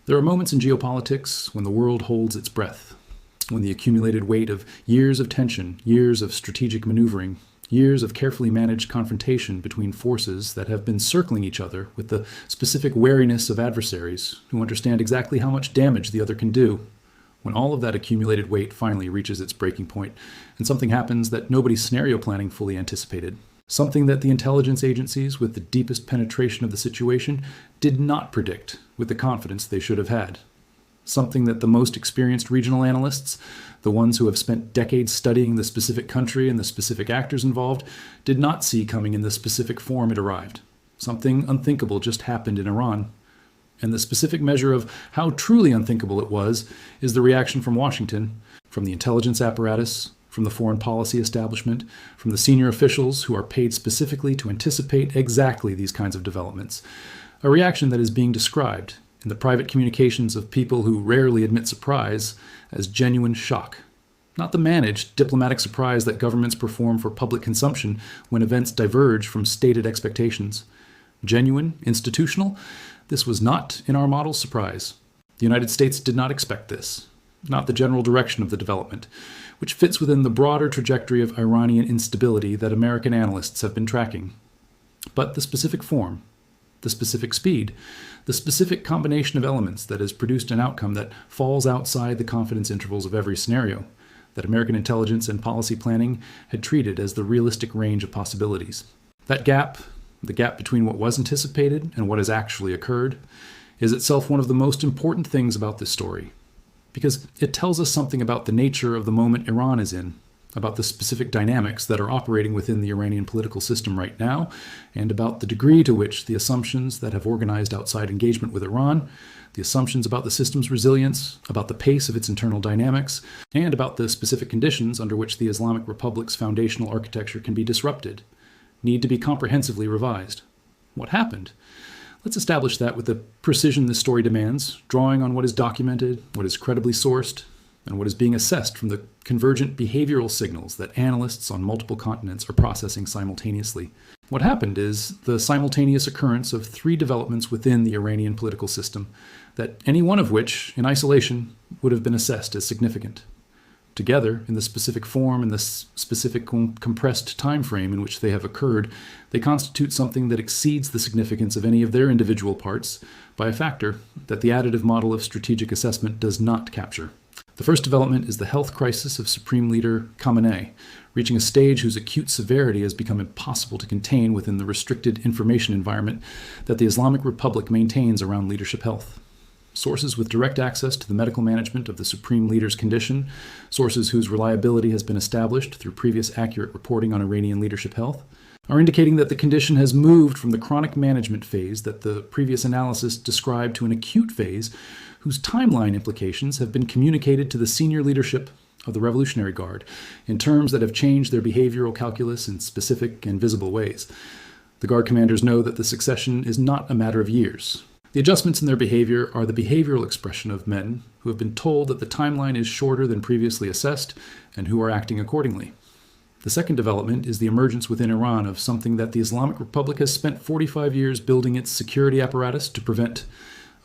There are moments in geopolitics when the world holds its breath, when the accumulated weight of years of tension, years of strategic maneuvering, years of carefully managed confrontation between forces that have been circling each other with the specific wariness of adversaries who understand exactly how much damage the other can do, when all of that accumulated weight finally reaches its breaking point and something happens that nobody's scenario planning fully anticipated. Something that the intelligence agencies with the deepest penetration of the situation did not predict with the confidence they should have had. Something that the most experienced regional analysts, the ones who have spent decades studying the specific country and the specific actors involved, did not see coming in the specific form it arrived. Something unthinkable just happened in Iran. And the specific measure of how truly unthinkable it was is the reaction from Washington, from the intelligence apparatus, from the foreign policy establishment, from the senior officials who are paid specifically to anticipate exactly these kinds of developments. A reaction that is being described in the private communications of people who rarely admit surprise as genuine shock. Not the managed diplomatic surprise that governments perform for public consumption when events diverge from stated expectations. Genuine, institutional, this was not in our model's surprise. The United States did not expect this, not the general direction of the development, which fits within the broader trajectory of Iranian instability that American analysts have been tracking. But the specific form, the specific speed, the specific combination of elements that has produced an outcome that falls outside the confidence intervals of every scenario, that American intelligence and policy planning had treated as the realistic range of possibilities. That gap, the gap between what was anticipated and what has actually occurred, is itself one of the most important things about this story, because it tells us something about the nature of the moment Iran is in, about the specific dynamics that are operating within the Iranian political system right now, and about the degree to which the assumptions that have organized outside engagement with Iran, the assumptions about the system's resilience, about the pace of its internal dynamics, and about the specific conditions under which the Islamic Republic's foundational architecture can be disrupted, need to be comprehensively revised. What happened? Let's establish that with the precision this story demands, drawing on what is documented, what is credibly sourced, and what is being assessed from the convergent behavioral signals that analysts on multiple continents are processing simultaneously. What happened is the simultaneous occurrence of three developments within the Iranian political system, that any one of which, in isolation, would have been assessed as significant. Together, in the specific form and the specific compressed time frame in which they have occurred, they constitute something that exceeds the significance of any of their individual parts by a factor that the additive model of strategic assessment does not capture. The first development is the health crisis of Supreme Leader Khamenei, reaching a stage whose acute severity has become impossible to contain within the restricted information environment that the Islamic Republic maintains around leadership health. Sources with direct access to the medical management of the Supreme Leader's condition, sources whose reliability has been established through previous accurate reporting on Iranian leadership health, are indicating that the condition has moved from the chronic management phase that the previous analysis described to an acute phase whose timeline implications have been communicated to the senior leadership of the Revolutionary Guard in terms that have changed their behavioral calculus in specific and visible ways. The Guard commanders know that the succession is not a matter of years. The adjustments in their behavior are the behavioral expression of men who have been told that the timeline is shorter than previously assessed and who are acting accordingly. The second development is the emergence within Iran of something that the Islamic Republic has spent 45 years building its security apparatus to prevent: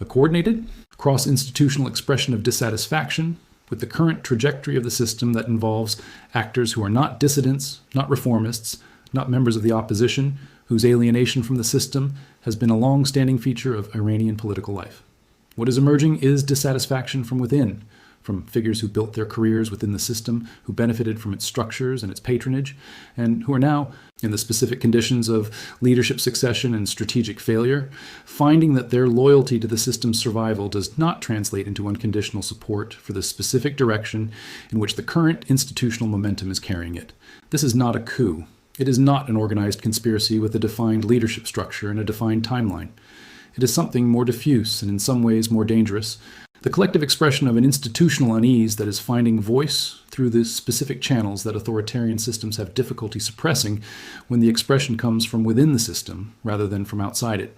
a coordinated, cross-institutional expression of dissatisfaction with the current trajectory of the system that involves actors who are not dissidents, not reformists, not members of the opposition, whose alienation from the system has been a long-standing feature of Iranian political life. What is emerging is dissatisfaction from within, from figures who built their careers within the system, who benefited from its structures and its patronage, and who are now, in the specific conditions of leadership succession and strategic failure, finding that their loyalty to the system's survival does not translate into unconditional support for the specific direction in which the current institutional momentum is carrying it. This is not a coup. It is not an organized conspiracy with a defined leadership structure and a defined timeline. It is something more diffuse and in some ways more dangerous, the collective expression of an institutional unease that is finding voice through the specific channels that authoritarian systems have difficulty suppressing when the expression comes from within the system rather than from outside it.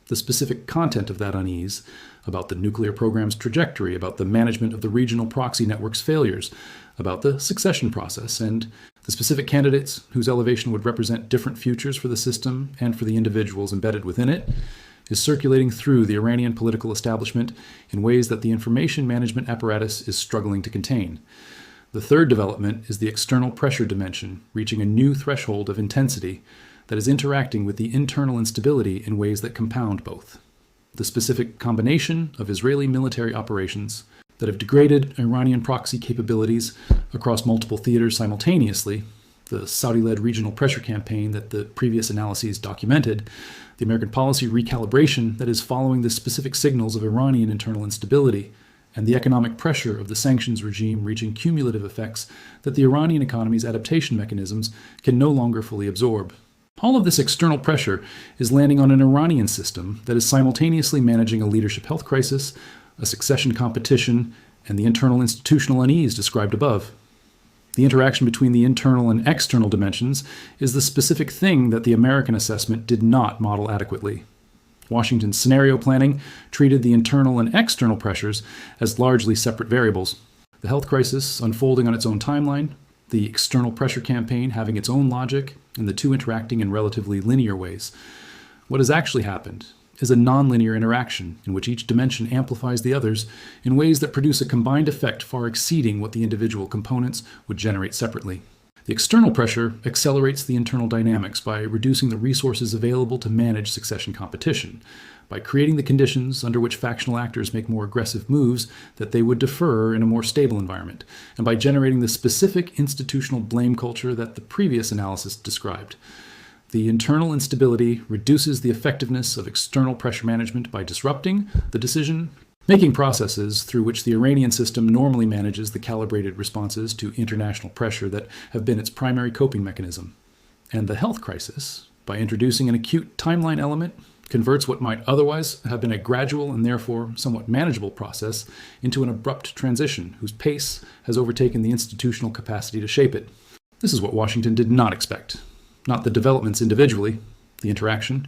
The specific content of that unease, about the nuclear program's trajectory, about the management of the regional proxy network's failures, about the succession process, and the specific candidates whose elevation would represent different futures for the system and for the individuals embedded within it, is circulating through the Iranian political establishment in ways that the information management apparatus is struggling to contain. The third development is the external pressure dimension, reaching a new threshold of intensity that is interacting with the internal instability in ways that compound both. The specific combination of Israeli military operations that have degraded Iranian proxy capabilities across multiple theaters simultaneously, the Saudi-led regional pressure campaign that the previous analyses documented, the American policy recalibration that is following the specific signals of Iranian internal instability, and the economic pressure of the sanctions regime reaching cumulative effects that the Iranian economy's adaptation mechanisms can no longer fully absorb. All of this external pressure is landing on an Iranian system that is simultaneously managing a leadership health crisis, a succession competition, and the internal institutional unease described above. The interaction between the internal and external dimensions is the specific thing that the American assessment did not model adequately. Washington's scenario planning treated the internal and external pressures as largely separate variables. The health crisis unfolding on its own timeline, the external pressure campaign having its own logic, and the two interacting in relatively linear ways. What has actually happened is a nonlinear interaction in which each dimension amplifies the others in ways that produce a combined effect far exceeding what the individual components would generate separately. The external pressure accelerates the internal dynamics by reducing the resources available to manage succession competition, by creating the conditions under which factional actors make more aggressive moves that they would defer in a more stable environment, and by generating the specific institutional blame culture that the previous analysis described. The internal instability reduces the effectiveness of external pressure management by disrupting the decision-making processes through which the Iranian system normally manages the calibrated responses to international pressure that have been its primary coping mechanism. And the health crisis, by introducing an acute timeline element, converts what might otherwise have been a gradual and therefore somewhat manageable process into an abrupt transition whose pace has overtaken the institutional capacity to shape it. This is what Washington did not expect. Not the developments individually, the interaction,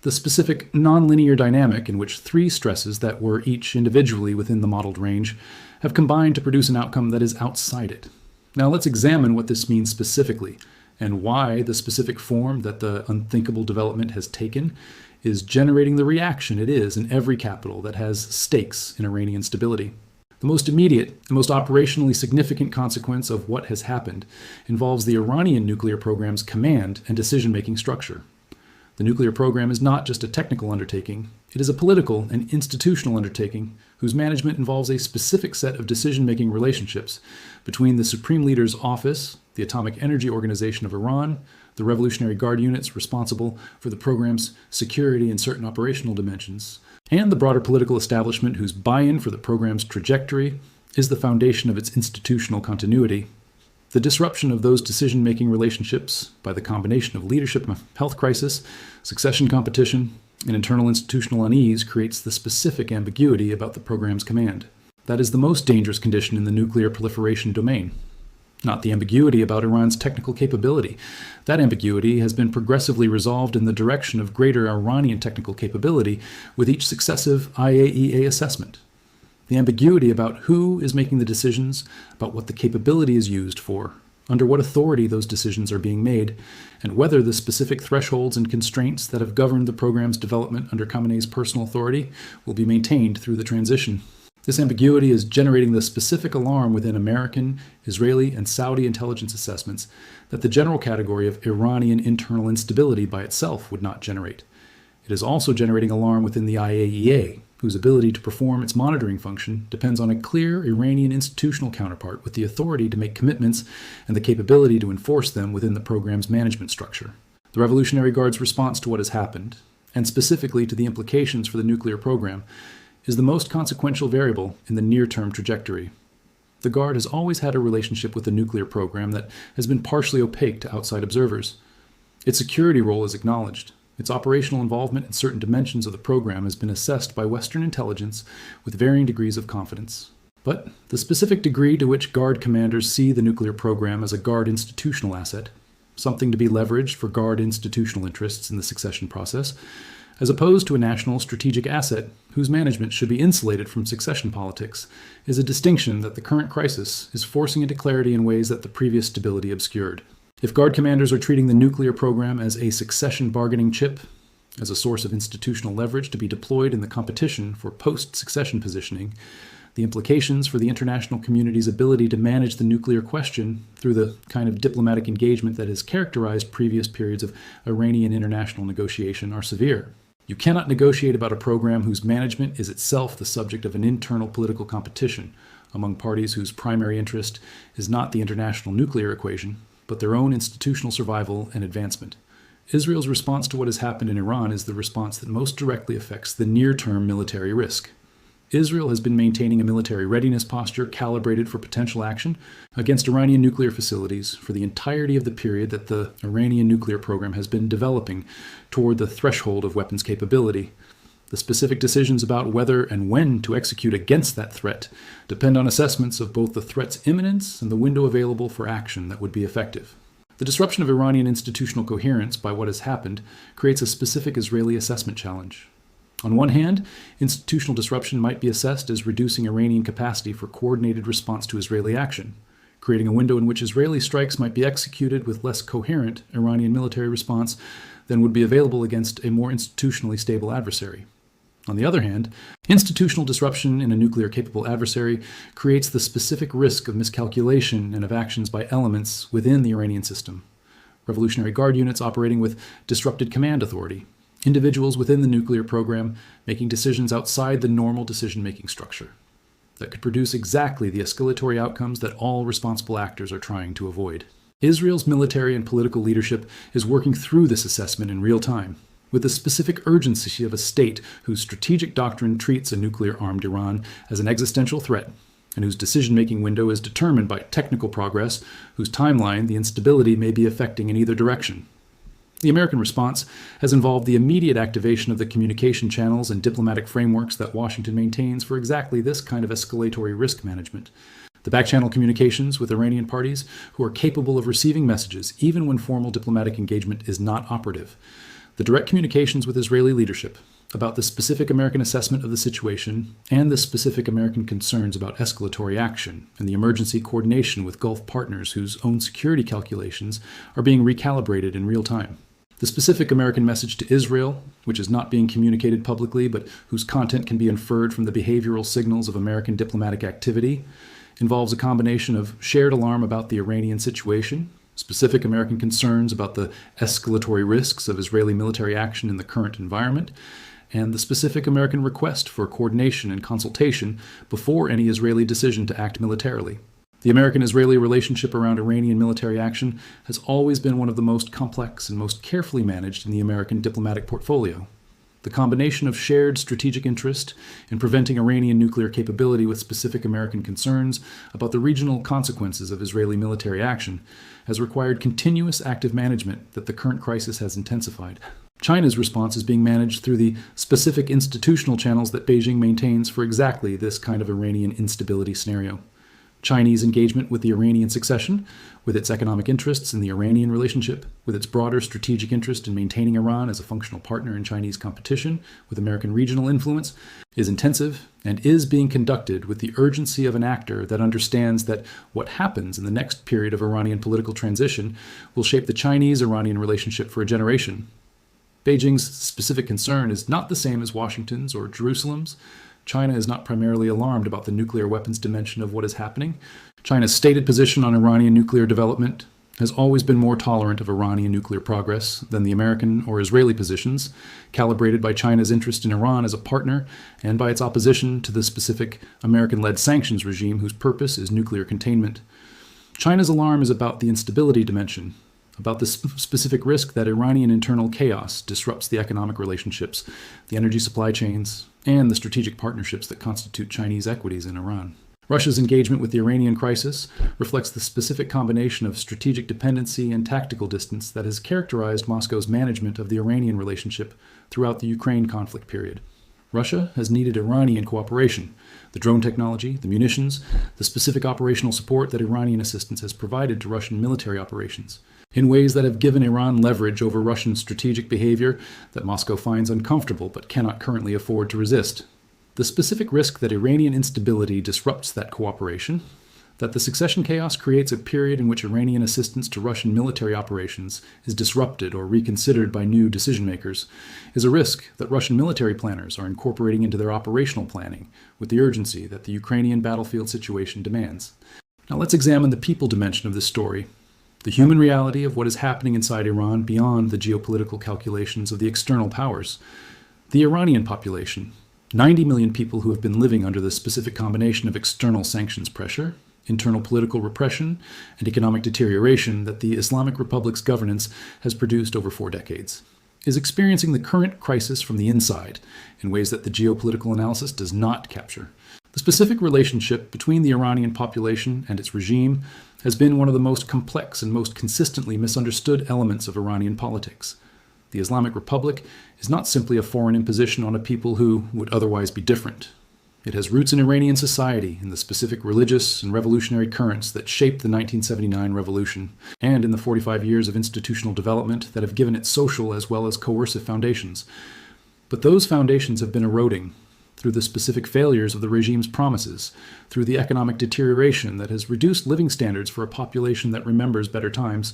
the specific nonlinear dynamic in which three stresses that were each individually within the modeled range have combined to produce an outcome that is outside it. Now let's examine what this means specifically, and why the specific form that the unthinkable development has taken is generating the reaction it is in every capital that has stakes in Iranian stability. The most immediate, the most operationally significant consequence of what has happened involves the Iranian nuclear program's command and decision-making structure. The nuclear program is not just a technical undertaking, it is a political and institutional undertaking whose management involves a specific set of decision-making relationships between the Supreme Leader's office, the Atomic Energy Organization of Iran, the Revolutionary Guard units responsible for the program's security and certain operational dimensions, and the broader political establishment whose buy-in for the program's trajectory is the foundation of its institutional continuity. The disruption of those decision-making relationships by the combination of leadership health crisis, succession competition, and internal institutional unease creates the specific ambiguity about the program's command. That is the most dangerous condition in the nuclear proliferation domain. Not the ambiguity about Iran's technical capability. That ambiguity has been progressively resolved in the direction of greater Iranian technical capability with each successive IAEA assessment. The ambiguity about who is making the decisions, about what the capability is used for, under what authority those decisions are being made, and whether the specific thresholds and constraints that have governed the program's development under Khamenei's personal authority will be maintained through the transition. This ambiguity is generating the specific alarm within American, Israeli, and Saudi intelligence assessments that the general category of Iranian internal instability by itself would not generate. It is also generating alarm within the IAEA, whose ability to perform its monitoring function depends on a clear Iranian institutional counterpart with the authority to make commitments and the capability to enforce them within the program's management structure. The Revolutionary Guard's response to what has happened, and specifically to the implications for the nuclear program, is the most consequential variable in the near-term trajectory. The Guard has always had a relationship with the nuclear program that has been partially opaque to outside observers. Its security role is acknowledged. Its operational involvement in certain dimensions of the program has been assessed by Western intelligence with varying degrees of confidence. But the specific degree to which Guard commanders see the nuclear program as a Guard institutional asset, something to be leveraged for Guard institutional interests in the succession process, as opposed to a national strategic asset whose management should be insulated from succession politics, is a distinction that the current crisis is forcing into clarity in ways that the previous stability obscured. If Guard commanders are treating the nuclear program as a succession bargaining chip, as a source of institutional leverage to be deployed in the competition for post-succession positioning, the implications for the international community's ability to manage the nuclear question through the kind of diplomatic engagement that has characterized previous periods of Iranian international negotiation are severe. You cannot negotiate about a program whose management is itself the subject of an internal political competition among parties whose primary interest is not the international nuclear equation, but their own institutional survival and advancement. Israel's response to what has happened in Iran is the response that most directly affects the near-term military risk. Israel has been maintaining a military readiness posture calibrated for potential action against Iranian nuclear facilities for the entirety of the period that the Iranian nuclear program has been developing toward the threshold of weapons capability. The specific decisions about whether and when to execute against that threat depend on assessments of both the threat's imminence and the window available for action that would be effective. The disruption of Iranian institutional coherence by what has happened creates a specific Israeli assessment challenge. On one hand, institutional disruption might be assessed as reducing Iranian capacity for coordinated response to Israeli action, creating a window in which Israeli strikes might be executed with less coherent Iranian military response than would be available against a more institutionally stable adversary. On the other hand, institutional disruption in a nuclear-capable adversary creates the specific risk of miscalculation and of actions by elements within the Iranian system. Revolutionary Guard units operating with disrupted command authority, individuals within the nuclear program making decisions outside the normal decision-making structure that could produce exactly the escalatory outcomes that all responsible actors are trying to avoid. Israel's military and political leadership is working through this assessment in real time, with the specific urgency of a state whose strategic doctrine treats a nuclear-armed Iran as an existential threat, and whose decision-making window is determined by technical progress, whose timeline the instability may be affecting in either direction. The American response has involved the immediate activation of the communication channels and diplomatic frameworks that Washington maintains for exactly this kind of escalatory risk management. The back-channel communications with Iranian parties who are capable of receiving messages even when formal diplomatic engagement is not operative. The direct communications with Israeli leadership about the specific American assessment of the situation and the specific American concerns about escalatory action and the emergency coordination with Gulf partners whose own security calculations are being recalibrated in real time. The specific American message to Israel, which is not being communicated publicly but whose content can be inferred from the behavioral signals of American diplomatic activity, involves a combination of shared alarm about the Iranian situation, specific American concerns about the escalatory risks of Israeli military action in the current environment, and the specific American request for coordination and consultation before any Israeli decision to act militarily. The American-Israeli relationship around Iranian military action has always been one of the most complex and most carefully managed in the American diplomatic portfolio. The combination of shared strategic interest in preventing Iranian nuclear capability with specific American concerns about the regional consequences of Israeli military action has required continuous active management that the current crisis has intensified. China's response is being managed through the specific institutional channels that Beijing maintains for exactly this kind of Iranian instability scenario. Chinese engagement with the Iranian succession, with its economic interests in the Iranian relationship, with its broader strategic interest in maintaining Iran as a functional partner in Chinese competition with American regional influence, is intensive and is being conducted with the urgency of an actor that understands that what happens in the next period of Iranian political transition will shape the Chinese-Iranian relationship for a generation. Beijing's specific concern is not the same as Washington's or Jerusalem's. China is not primarily alarmed about the nuclear weapons dimension of what is happening. China's stated position on Iranian nuclear development has always been more tolerant of Iranian nuclear progress than the American or Israeli positions, calibrated by China's interest in Iran as a partner and by its opposition to the specific American-led sanctions regime whose purpose is nuclear containment. China's alarm is about the instability dimension, about the specific risk that Iranian internal chaos disrupts the economic relationships, the energy supply chains, and the strategic partnerships that constitute Chinese equities in Iran. Russia's engagement with the Iranian crisis reflects the specific combination of strategic dependency and tactical distance that has characterized Moscow's management of the Iranian relationship throughout the Ukraine conflict period. Russia has needed Iranian cooperation, the drone technology, the munitions, the specific operational support that Iranian assistance has provided to Russian military operations, in ways that have given Iran leverage over Russian strategic behavior that Moscow finds uncomfortable but cannot currently afford to resist. The specific risk that Iranian instability disrupts that cooperation, That the succession chaos creates a period in which Iranian assistance to Russian military operations is disrupted or reconsidered by new decision makers is a risk that Russian military planners are incorporating into their operational planning with the urgency that the Ukrainian battlefield situation demands. Now let's examine the people dimension of this story, the human reality of what is happening inside Iran beyond the geopolitical calculations of the external powers. The Iranian population, 90 million people who have been living under the specific combination of external sanctions pressure, internal political repression, and economic deterioration that the Islamic Republic's governance has produced over 4 decades, is experiencing the current crisis from the inside in ways that the geopolitical analysis does not capture. The specific relationship between the Iranian population and its regime has been one of the most complex and most consistently misunderstood elements of Iranian politics. The Islamic Republic is not simply a foreign imposition on a people who would otherwise be different. It has roots in Iranian society, in the specific religious and revolutionary currents that shaped the 1979 revolution, and in the 45 years of institutional development that have given it social as well as coercive foundations. But those foundations have been eroding through the specific failures of the regime's promises, through the economic deterioration that has reduced living standards for a population that remembers better times,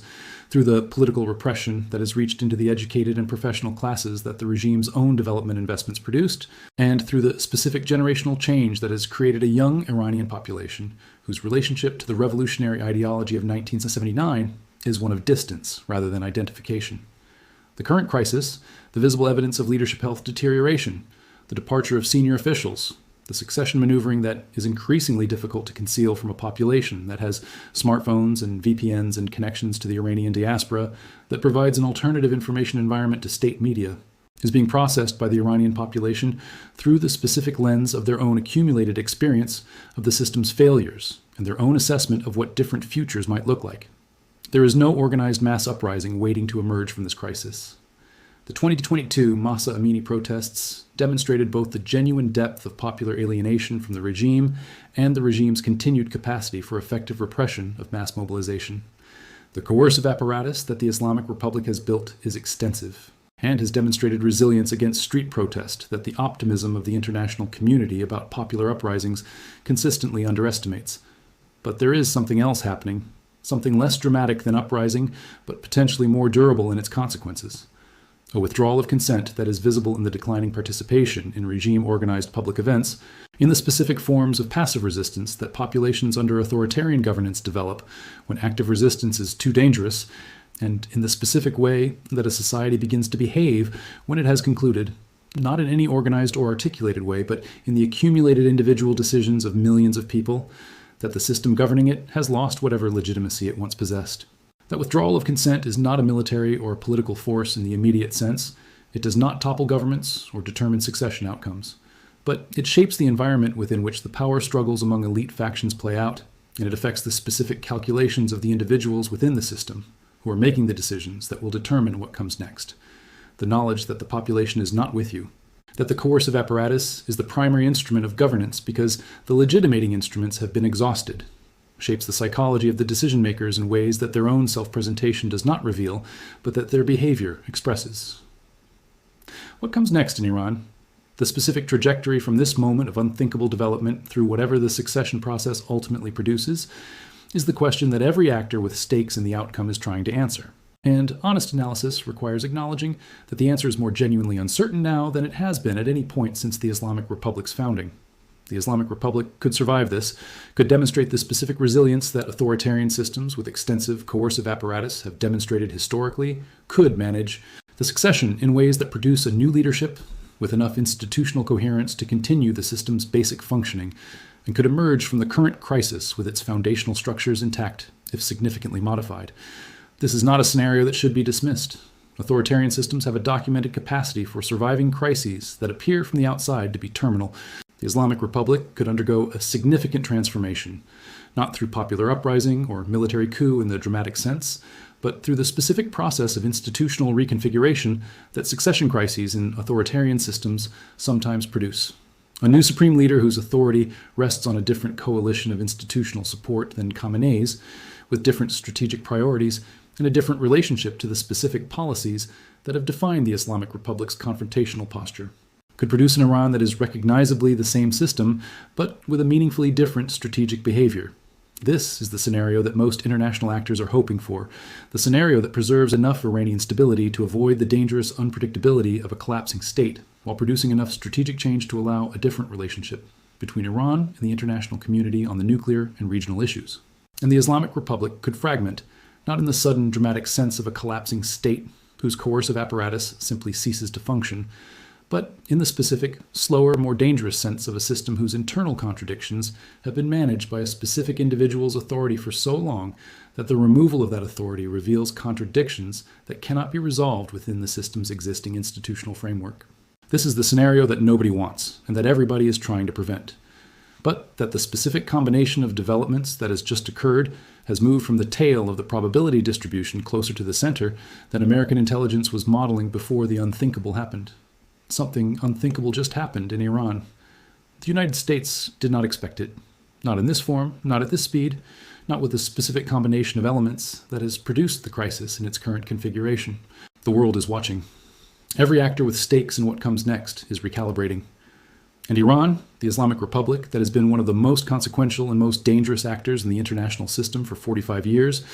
through the political repression that has reached into the educated and professional classes that the regime's own development investments produced, and through the specific generational change that has created a young Iranian population whose relationship to the revolutionary ideology of 1979 is one of distance rather than identification. The current crisis, the visible evidence of leadership health deterioration, the departure of senior officials, the succession maneuvering that is increasingly difficult to conceal from a population that has smartphones and VPNs and connections to the Iranian diaspora that provides an alternative information environment to state media, is being processed by the Iranian population through the specific lens of their own accumulated experience of the system's failures and their own assessment of what different futures might look like. There is no organized mass uprising waiting to emerge from this crisis. The 2022 Mahsa Amini protests demonstrated both the genuine depth of popular alienation from the regime and the regime's continued capacity for effective repression of mass mobilization. The coercive apparatus that the Islamic Republic has built is extensive and has demonstrated resilience against street protest that the optimism of the international community about popular uprisings consistently underestimates. But there is something else happening, something less dramatic than uprising, but potentially more durable in its consequences. A withdrawal of consent that is visible in the declining participation in regime-organized public events, in the specific forms of passive resistance that populations under authoritarian governance develop when active resistance is too dangerous, and in the specific way that a society begins to behave when it has concluded, not in any organized or articulated way, but in the accumulated individual decisions of millions of people, that the system governing it has lost whatever legitimacy it once possessed. That withdrawal of consent is not a military or a political force in the immediate sense. It does not topple governments or determine succession outcomes. But it shapes the environment within which the power struggles among elite factions play out, and it affects the specific calculations of the individuals within the system who are making the decisions that will determine what comes next. The knowledge that the population is not with you, that the coercive apparatus is the primary instrument of governance because the legitimating instruments have been exhausted, shapes the psychology of the decision makers in ways that their own self-presentation does not reveal, but that their behavior expresses. What comes next in Iran? The specific trajectory from this moment of unthinkable development through whatever the succession process ultimately produces is the question that every actor with stakes in the outcome is trying to answer. And honest analysis requires acknowledging that the answer is more genuinely uncertain now than it has been at any point since the Islamic Republic's founding. The Islamic Republic could survive this, could demonstrate the specific resilience that authoritarian systems with extensive coercive apparatus have demonstrated historically, could manage the succession in ways that produce a new leadership with enough institutional coherence to continue the system's basic functioning, and could emerge from the current crisis with its foundational structures intact, if significantly modified. This is not a scenario that should be dismissed. Authoritarian systems have a documented capacity for surviving crises that appear from the outside to be terminal. The Islamic Republic could undergo a significant transformation, not through popular uprising or military coup in the dramatic sense, but through the specific process of institutional reconfiguration that succession crises in authoritarian systems sometimes produce. A new supreme leader whose authority rests on a different coalition of institutional support than Khamenei's, with different strategic priorities and a different relationship to the specific policies that have defined the Islamic Republic's confrontational posture, could produce an Iran that is recognizably the same system, but with a meaningfully different strategic behavior. This is the scenario that most international actors are hoping for, the scenario that preserves enough Iranian stability to avoid the dangerous unpredictability of a collapsing state, while producing enough strategic change to allow a different relationship between Iran and the international community on the nuclear and regional issues. And the Islamic Republic could fragment, not in the sudden dramatic sense of a collapsing state whose coercive apparatus simply ceases to function, but in the specific, slower, more dangerous sense of a system whose internal contradictions have been managed by a specific individual's authority for so long that the removal of that authority reveals contradictions that cannot be resolved within the system's existing institutional framework. This is the scenario that nobody wants, and that everybody is trying to prevent. But that the specific combination of developments that has just occurred has moved from the tail of the probability distribution closer to the center than American intelligence was modeling before the unthinkable happened. Something unthinkable just happened in Iran. The United States did not expect it. Not in this form, not at this speed, not with the specific combination of elements that has produced the crisis in its current configuration. The world is watching. Every actor with stakes in what comes next is recalibrating. And Iran, the Islamic Republic, that has been one of the most consequential and most dangerous actors in the international system for 45 years,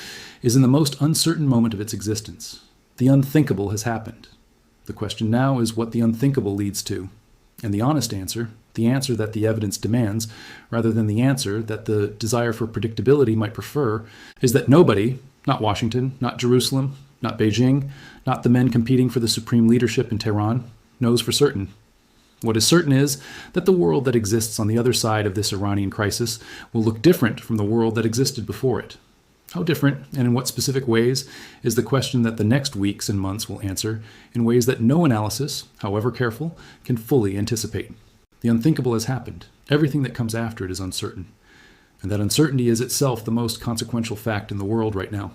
is in the most uncertain moment of its existence. The unthinkable has happened. The question now is what the unthinkable leads to. And the honest answer, the answer that the evidence demands, rather than the answer that the desire for predictability might prefer, is that nobody, not Washington, not Jerusalem, not Beijing, not the men competing for the supreme leadership in Tehran, knows for certain. What is certain is that the world that exists on the other side of this Iranian crisis will look different from the world that existed before it. How different, and in what specific ways, is the question that the next weeks and months will answer in ways that no analysis, however careful, can fully anticipate. The unthinkable has happened. Everything that comes after it is uncertain. And that uncertainty is itself the most consequential fact in the world right now.